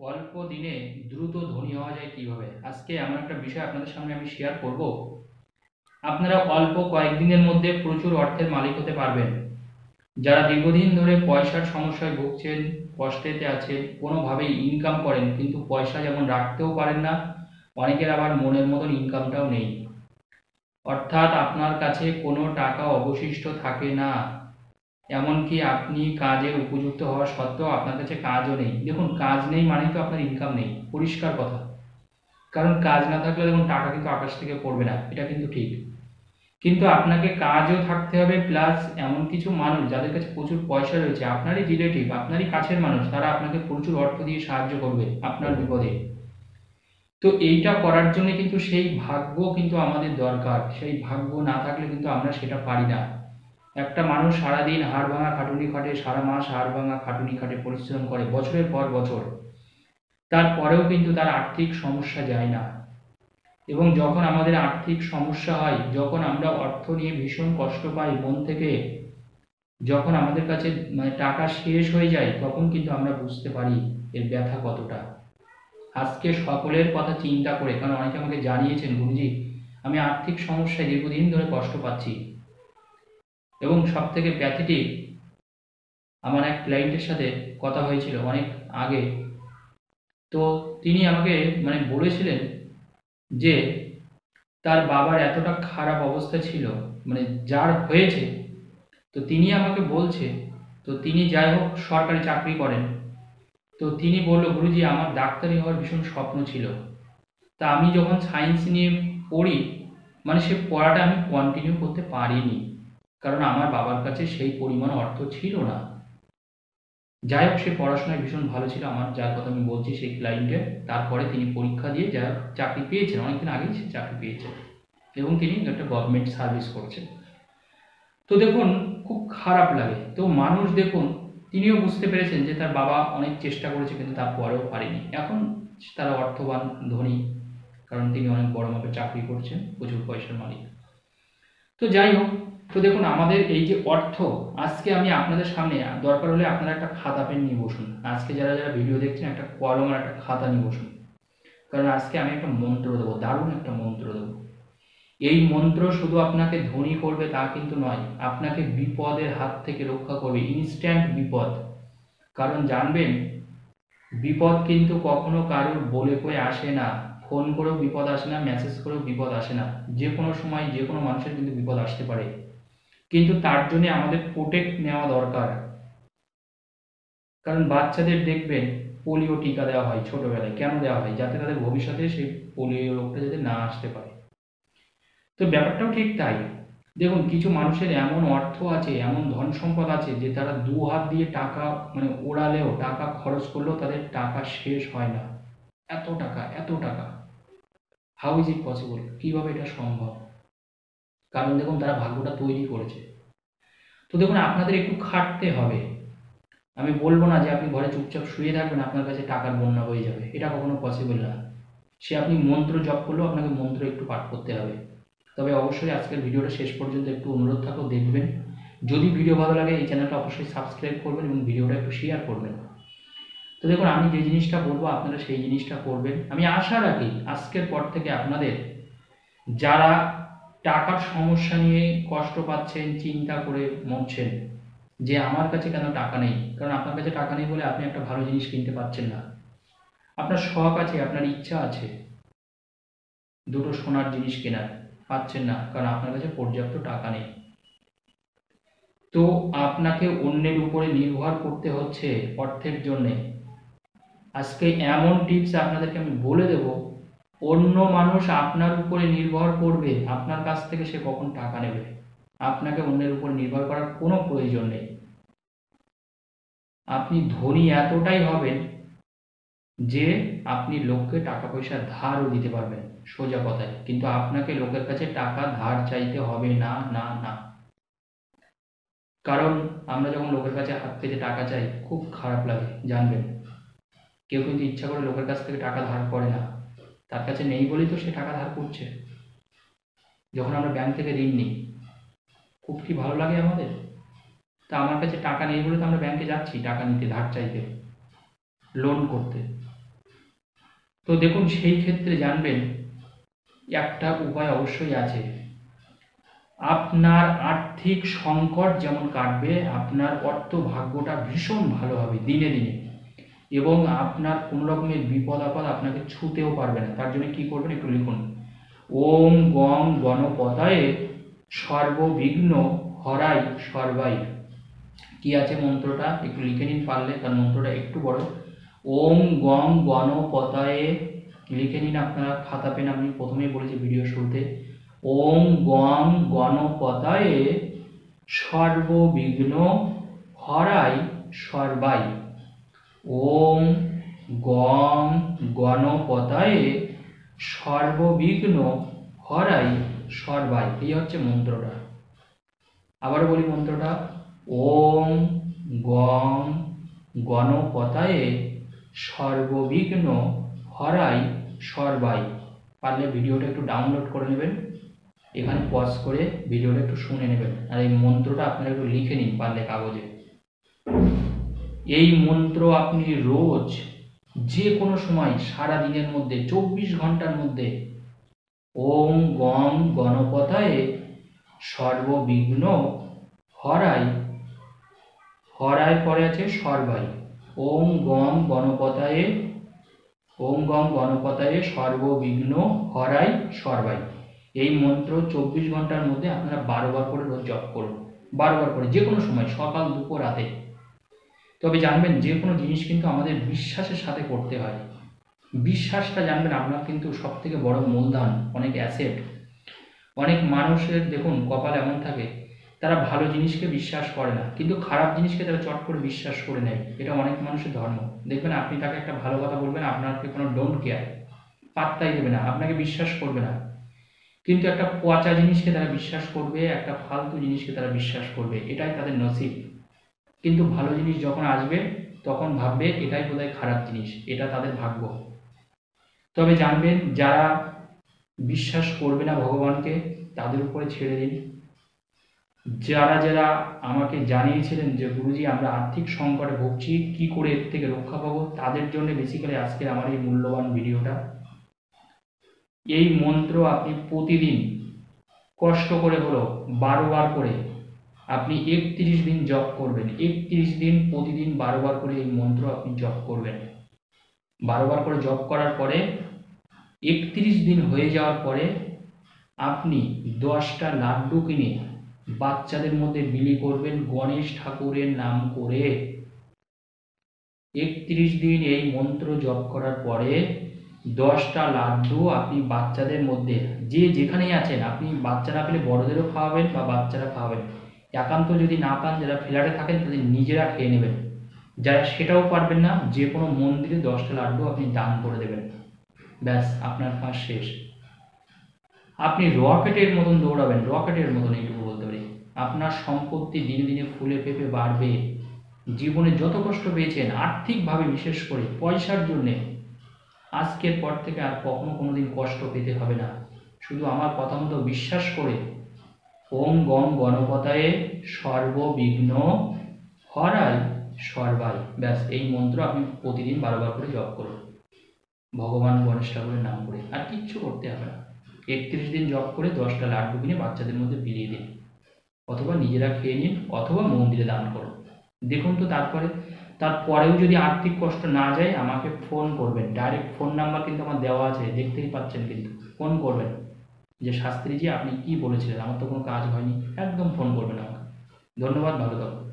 অল্প দিনে দ্রুত ধনী হওয়া যায় কিভাবে? আজকে এমন একটা বিষয় আপনাদের সামনে আমি শেয়ার করব। আপনারা অল্প কয়েকদিনের মধ্যে প্রচুর অর্থের মালিক হতে পারবেন। যারা দীর্ঘদিন ধরে পয়সার সমস্যায় ভুগছেন, কষ্টেতে আছে, কোনোভাবেই ইনকাম করেন কিন্তু পয়সা যেমন রাখতেও পারেন না, অনেকের আবার মনের মতন ইনকামটাও নেই। অর্থাৎ আপনার কাছে কোনো টাকা অবশিষ্ট থাকে না, এমনকি আপনি কাজের উপযুক্ত হওয়া সত্ত্বেও আপনার কাছে কাজও নেই। দেখুন, কাজ নেই মানে তো আপনার ইনকাম নেই, পরিষ্কার কথা। কারণ কাজ না থাকলে দেখুন টাকা কিন্তু আকাশ থেকে পড়বে না, এটা কিন্তু ঠিক। কিন্তু আপনাকে কাজও থাকতে হবে, প্লাস এমন কিছু মানুষ যাদের কাছে প্রচুর পয়সা রয়েছে, আপনারই রিলেটিভ, আপনারই কাছের মানুষ, তারা আপনাকে প্রচুর অর্থ দিয়ে সাহায্য করবে আপনার বিপদে। তো এইটা করার জন্য কিন্তু সেই ভাগ্য কিন্তু আমাদের দরকার। সেই ভাগ্য না থাকলে কিন্তু আমরা সেটা পারি না। একটা মানুষ সারাদিন হাড় ভাঙা খাটুনি খাটে, সারা মাস হাড় ভাঙা খাটুনি খাটে, পরিশ্রম করে বছরের পর বছর, তারপরেও কিন্তু তার আর্থিক সমস্যা যায় না। এবং যখন আমাদের আর্থিক সমস্যা হয়, যখন আমরা অর্থ নিয়ে ভীষণ কষ্ট পাই মন থেকে, যখন আমাদের কাছে টাকা শেষ হয়ে যায়, তখন কিন্তু আমরা বুঝতে পারি এর ব্যথা কতটা। আজকে সকলের কথা চিন্তা করে, কারণ অনেকে আমাকে জানিয়েছেন, গুরুজি আমি আর্থিক সমস্যায় দীর্ঘদিন ধরে কষ্ট পাচ্ছি। এবং সব থেকে প্যাথেটিক, আমার এক ক্লায়েন্টের সাথে কথা হয়েছিল অনেক আগে। তো তিনি আমাকে বলেছিলেন যে তার বাবার এতটা খারাপ অবস্থা ছিল, যার হয়েছে, তো তিনি আমাকে বলছে, তো তিনি যাই হোক সরকারি চাকরি করেন। তো তিনি বলল, গুরুজি আমার ডাক্তারি হওয়ার ভীষণ স্বপ্ন ছিল। তা আমি যখন সায়েন্স নিয়ে পড়ি, সে পড়াটা আমি কন্টিনিউ করতে পারিনি, কারণ আমার বাবার কাছে সেই পরিমাণ অর্থ ছিল না। যাই হোক, সে পড়াশোনায় ভীষণ ভালো ছিল, আমার যার কথা আমি বলছি সেই ক্লায়েন্টের। তারপরে তিনি পরীক্ষা দিয়ে যাই হোক চাকরি পেয়েছেন, অনেকদিন আগেই সে চাকরি পেয়েছেন, এবং তিনি একটা গভর্নমেন্ট সার্ভিস করছেন। তো দেখুন, খুব খারাপ লাগে। তো মানুষ দেখুন, তিনিও বুঝতে পেরেছেন যে তার বাবা অনেক চেষ্টা করেছে কিন্তু তারপরেও পারেনি। এখন তারা অর্থবান, ধনী, কারণ তিনি অনেক বড় মাপের চাকরি করছেন, প্রচুর পয়সার মালিক। তো যাই হোক, তো দেখুন আমাদের এই যে অর্থ, আজকে আমি আপনাদের সামনে, দরকার হলে আপনারা একটা খাতা পেন নিয়ে বসুন। আজকে যারা যারা ভিডিও দেখছেন, একটা কলম আর একটা খাতা নিয়ে বসুন, কারণ আজকে আমি একটা মন্ত্র দেবো, দারুণ একটা মন্ত্র দেবো। এই মন্ত্র শুধু আপনাকে ধনী করবে তা কিন্তু নয়, আপনাকে বিপদের হাত থেকে রক্ষা করবে, ইনস্ট্যান্ট বিপদ। কারণ জানবেন, বিপদ কিন্তু কখনো কারোর বলে কয়ে আসে না, ফোন করেও বিপদ আসে না, মেসেজ করেও বিপদ আসে না। যে কোনো সময় যে কোনো মানুষের কিন্তু বিপদ আসতে পারে, কিন্তু তার জন্য আমাদের প্রোটেক্ট নেওয়া দরকার। কারণ বাচ্চাদের দেখবেন পোলিও টিকা দেওয়া হয় ছোটবেলায়, কেন দেওয়া হয়? যাতে তাদের ভবিষ্যতে সেই পোলিও রোগটা যাতে না আসতে পারে। তো ব্যাপারটাও ঠিক তাই। দেখুন, কিছু মানুষের এমন অর্থ আছে, এমন ধন সম্পদ আছে, যে তারা দু হাত দিয়ে টাকা ওড়ালেও, টাকা খরচ করলেও তাদের টাকা শেষ হয় না। এত টাকা, এত টাকা, হাউ ইজ ইট পসিবল? কিভাবে এটা সম্ভব? কারণ দেখুন, তারা ভাগ্যটা তৈরি করেছে। তো দেখুন, আপনাদের একটু খাটতে হবে। আমি বলবো না যে আপনি ঘরে চুপচাপ শুয়ে থাকবেন, আপনার কাছে টাকার বন্যা হয়ে যাবে, এটা কখনো পসিবল না। সে আপনি মন্ত্র জপ করলেও আপনাকে মন্ত্র একটু পাঠ করতে হবে। তবে অবশ্যই আজকের ভিডিওটা শেষ পর্যন্ত একটু অনুরোধ থাকো, দেখবেন। যদি ভিডিও ভালো লাগে এই চ্যানেলটা অবশ্যই সাবস্ক্রাইব করবেন এবং ভিডিওটা একটু শেয়ার করবেন। তো দেখুন, আমি যে জিনিসটা বলবো আপনারা সেই জিনিসটা করবেন। আমি আশা রাখি আজকের পর থেকে আপনাদের, যারা টাকার সমস্যা নিয়ে কষ্ট পাচ্ছেন, চিন্তা করে মরছেন যে আমার কাছে কেন টাকা নেই, কারণ আপনার কাছে টাকা নেই বলে আপনি একটা ভালো জিনিস কিনতে পারছেন না। আপনার শখ আছে, আপনার ইচ্ছা আছে দুটো সোনার জিনিস কেনার, পাচ্ছেন না কারণ আপনার কাছে পর্যাপ্ত টাকা নেই। তো আপনাকে অন্যের উপরে নির্ভর করতে হচ্ছে অর্থের জন্যে। আজকে এমন টিপস আপনাদেরকে আমি বলে দেব, অন্য মানুষ আপনার উপরে নির্ভর করবে, আপনার কাছ থেকে সে কখন টাকা নেবে? আপনাকে অন্যের উপর নির্ভর করার কোনো প্রয়োজন নেই। আপনি ধনী এতটাই হবেন যে আপনি লোককে টাকা পয়সা ধারও দিতে পারবেন, সোজা কথায়। কিন্তু আপনাকে লোকের কাছে টাকা ধার চাইতে হবে না, না, না। কারণ আমরা যখন লোকের কাছে হাত পেতে টাকা চাই, খুব খারাপ লাগে, জানবেন। কেউ কিন্তু ইচ্ছা করে লোকের কাছ থেকে টাকা ধার করে না, তার কাছে নেই বলেই তো সে টাকা ধার করছে। যখন আমরা ব্যাংক থেকে ঋণ নিই, খুব কি ভালো লাগে আমাদের? তা আমার কাছে টাকা নেই বলে তো আমরা ব্যাংকে যাচ্ছি টাকা নিতে, ধার চাইতে, লোন করতে। তো দেখুন, সেই ক্ষেত্রে জানবেন একটা উপায় অবশ্যই আছে। আপনার আর্থিক সংকট যেমন কাটবে, আপনার অর্থ ভাগ্যটা ভীষণ ভালো হবে দিনে দিনে, এবং আপনার কোনো রকমের বিপদ আপদ আপনাকে ছুঁতেও পারবে না। তার জন্য কি করবেন, একটু লিখুন। ওম গং গণপতায়ে সর্ববিঘ্ন হরাই সর্বাই। কি আছে মন্ত্রটা, একটু লিখে নিন পারলে, তার মন্ত্রটা একটু বড়। ওম গং গণপতায়ে, লিখে নিন আপনারা, খাতা পেন আমি প্রথমেই বলেছি ভিডিও শুরুতে। ওম গং গণপতায়ে সর্ববিঘ্ন হরাই সর্বাই। ওম গং গণপতায়ে সর্ববিঘ্ন হরাই সর্বাই। এই হচ্ছে মন্ত্রটা। আবার বলি মন্ত্রটা। ওম গং গণপতায়ে সর্ববিঘ্ন হরাই সর্বাই। পারলে ভিডিওটা একটু ডাউনলোড করে নেবেন, এখানে পজ করে ভিডিওটা একটু শুনে নেবেন, আর এই মন্ত্রটা আপনারা একটু লিখে নিন পারলে কাগজে। এই মন্ত্র আপনি রোজ যে কোনো সময় সারা দিনের মধ্যে 24 ঘন্টার মধ্যে ওম গং গণপতায়ে সর্ববিঘ্ন হরাই, হরাই পরে আছে সর্বাই। ওম গং গণপতায়ে, ওম গং গণপতায়ে সর্ববিঘ্ন হরাই সর্বাই। এই মন্ত্র 24 ঘন্টার মধ্যে আপনারা 12 বার করে রোজ জপ করুন, 12 বার করে, যে কোনো সময়, সকাল দুপুর রাতে। তবে জানবেন, যে কোনো জিনিস কিন্তু আমাদের বিশ্বাসের সাথে করতে হয়। বিশ্বাসটা জানবেন আপনার কিন্তু সব থেকে বড় মূলধন, অনেক অ্যাসেট। অনেক মানুষের দেখুন কপাল এমন থাকে, তারা ভালো জিনিসকে বিশ্বাস করে না, কিন্তু খারাপ জিনিসকে তারা চট করে বিশ্বাস করে নেয়। এটা অনেক মানুষের ধর্ম। দেখবেন আপনি তাকে একটা ভালো কথা বলবেন, আপনাকে কোনো ডোন্ট কেয়ার, পাত্তাই দেবে না, আপনাকে বিশ্বাস করবে না। কিন্তু একটা পচা জিনিসকে তারা বিশ্বাস করবে, একটা ফালতু জিনিসকে তারা বিশ্বাস করবে, এটাই তাদের নসিব। কিন্তু ভালো জিনিস যখন আসবে তখন ভাববে এটাই বোধহয় খারাপ জিনিস, এটা তাদের ভাগ্য। তবে জানবেন, যারা বিশ্বাস করবে না ভগবানকে, তাদের উপরে ছেড়ে দিন। যারা যারা আমাকে জানিয়েছিলেন যে গুরুজি আমরা আর্থিক সংকটে ভুগছি, কি করে এর থেকে রক্ষা পাবো, তাদের জন্য বেসিক্যালি আজকের আমার এই মূল্যবান ভিডিওটা। এই মন্ত্র আপনি প্রতিদিন কষ্ট করে হলো 12 বার করে আপনি 31 দিন জপ করবেন। 31 দিন প্রতিদিন 12 বার করে এই মন্ত্র আপনি জপ করবেন। 12 বার করে জপ করার পরে 31 দিন হয়ে যাওয়ার পরে আপনি 10টা লাড্ডু কিনে বাচ্চাদের মধ্যে বিলি করবেন গণেশ ঠাকুরের নাম করে। 31 দিন এই মন্ত্র জপ করার পরে 10টা লাড্ডু আপনি বাচ্চাদের মধ্যে, যে যেখানেই আছেন, আপনি বাচ্চা না পেলে বড়দেরও খাওয়াবেন বা বাচ্চারা খাওয়াবেন। একান্ত যদি না পান, যারা ফ্ল্যাটে থাকেন তাদের নিজেরা খেয়ে নেবেন। যারা সেটাও পারবেন না, যে কোনো মন্দিরে 10টা লাড্ডু আপনি দান করে দেবেন। ব্যাস, আপনার কাজ শেষ। আপনি রকেটের মতন দৌড়াবেন, রকেটের মতন, এইটুকু বলতে পারি। আপনার সম্পত্তি দিনে দিনে ফুলে ফেঁপে বাড়বে। জীবনে যত কষ্ট পেয়েছেন আর্থিকভাবে, বিশেষ করে পয়সার জন্যে, আজকের পর থেকে আর কখনো কোনোদিন কষ্ট পেতে হবে না। শুধু আমার কথা মতো বিশ্বাস করে ওম গং গণপতায়ে সর্ববিঘ্ন হরাই সর্বাই, ব্যাস এই মন্ত্র আপনি প্রতিদিন 12 বার করে জপ করুন ভগবান গণেশ ঠাকুরের নাম করে। আর কিচ্ছু করতে হবে না। 31 দিন জপ করে 10টা লাড্ডু কিনে বাচ্চাদের মধ্যে বিলিয়ে দিন, অথবা নিজেরা খেয়ে নিন, অথবা মন্দিরে দান করুন। দেখুন তো তারপরেও যদি আর্থিক কষ্ট না যায়, আমাকে ফোন করবেন। ডাইরেক্ট ফোন নাম্বার কিন্তু আমার দেওয়া আছে, দেখতেই পাচ্ছেন, কিন্তু ফোন করবেন যে শাস্ত্রীজি আপনি কি বলেছিলেন, আমার তো কোনো কাজ হয়নি, একদম ফোন করবেন আমাকে। ধন্যবাদ, ভালো থাকুন।